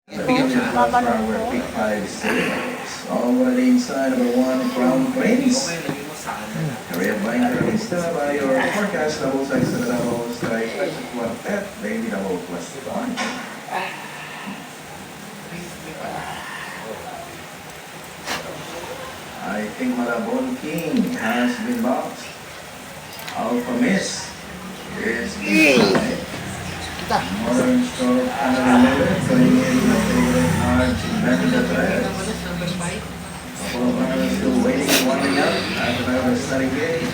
Pick 5 sales. Already inside number 1, Crown Prince. Area by Carolista by your forecast double size to double strike plus 1 pet, baby double plus 1. I think Malabon King has been boxed. Alpha Miss is inside. Modern Store Unlimited, putting in the favorite cards, Vendor Thread. Couple of runners still waiting, winding up. After that, we're starting game.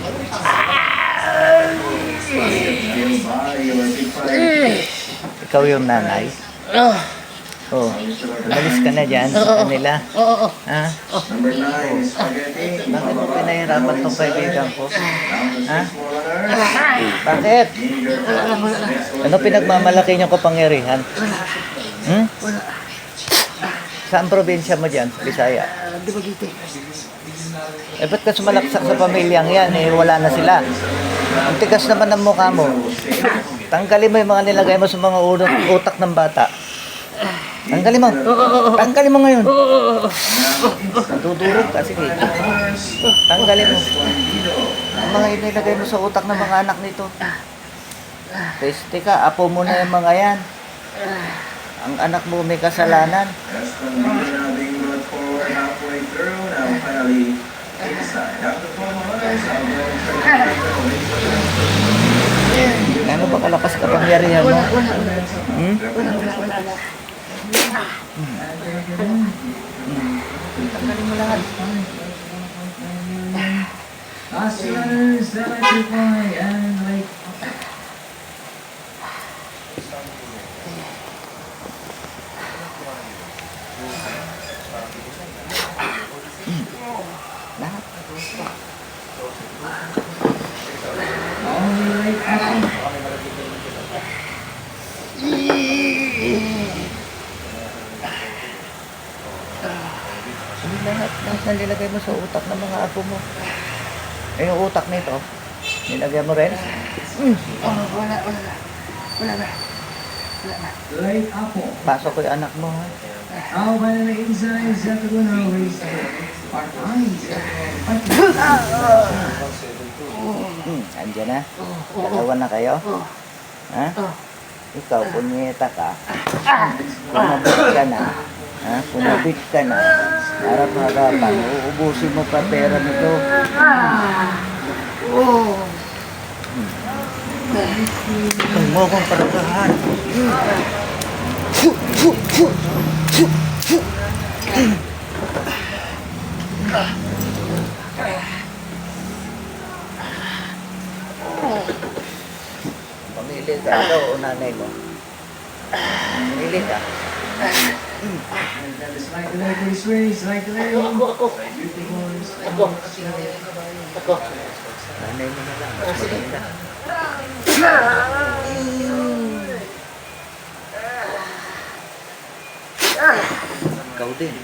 Still by your big five. Ikaw yung nanay? Oh, umalis ka na dyan sa kanila. Ha? Number 9 is Spaghetti. Bakit mo pinahirapan tong kaibigan ko? Ha? Bakit? Ano pinagmamalaki niyong kapangyarihan? Hmm? Saan probinsya mo dyan? Bisaya? Eh, ba't ka sumalaksak sa pamilyang yan? Eh, wala na sila. Ang tigas naman ng mukha mo. Tanggalin mo yung mga nilagay mo sa mga utak ng bata. Tanggalin mo. Tanggalin mo ngayon. Natudurog ka. Sige. Tanggalin mo. Ang mga inilagay mo sa utak ng mga anak nito. Peste ka. Apo mo na yung mga yan. Ang anak mo may kasalanan. Ano ba kalakas kapangyarihan mo? Hmm? Tanggalin mo lahat. Oscars, electrify, and like... Lahat. Only like action. Lahat na nilagay mo sa utak ng mga apo mo. Eh, yung utak nito, nilagay mo rin? Wala na. Light apple. Pasok ko yung anak mo, ha? How by the inside, Zakagun always our eyes. Andiyan na? Dalawa na kayo? Ha? Ikaw, punyeta ka. Kumabit ka na. Ha? Kumabit ka na. Harap-harapan, uubusin mo pa pera nito. Huwag mo akong paragahan. Pamili ka daw o nanay mo? Pamili ka. Like the way this race, like the way Ako. Nanay mo na lang. Mas maganda. Ikaw din.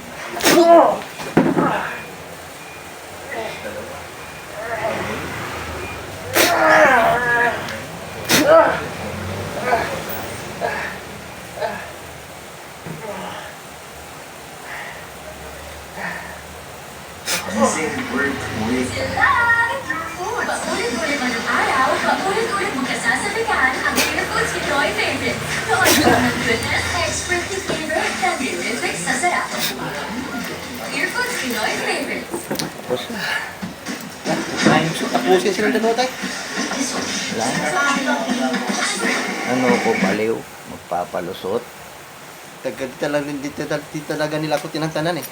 Paulit-ulit man ang araw, paulit-ulit mong kasasabihan ang Pure Foods Pinoy Favorite. Noon ko ng goodness, expertly flavored na terrific sa sarap. Pure Foods Pinoy Favorite. Tapusin silang dalawa tayo. Ano ko baliw? Magpapalusot? Di talaga nila ako tinantanan eh.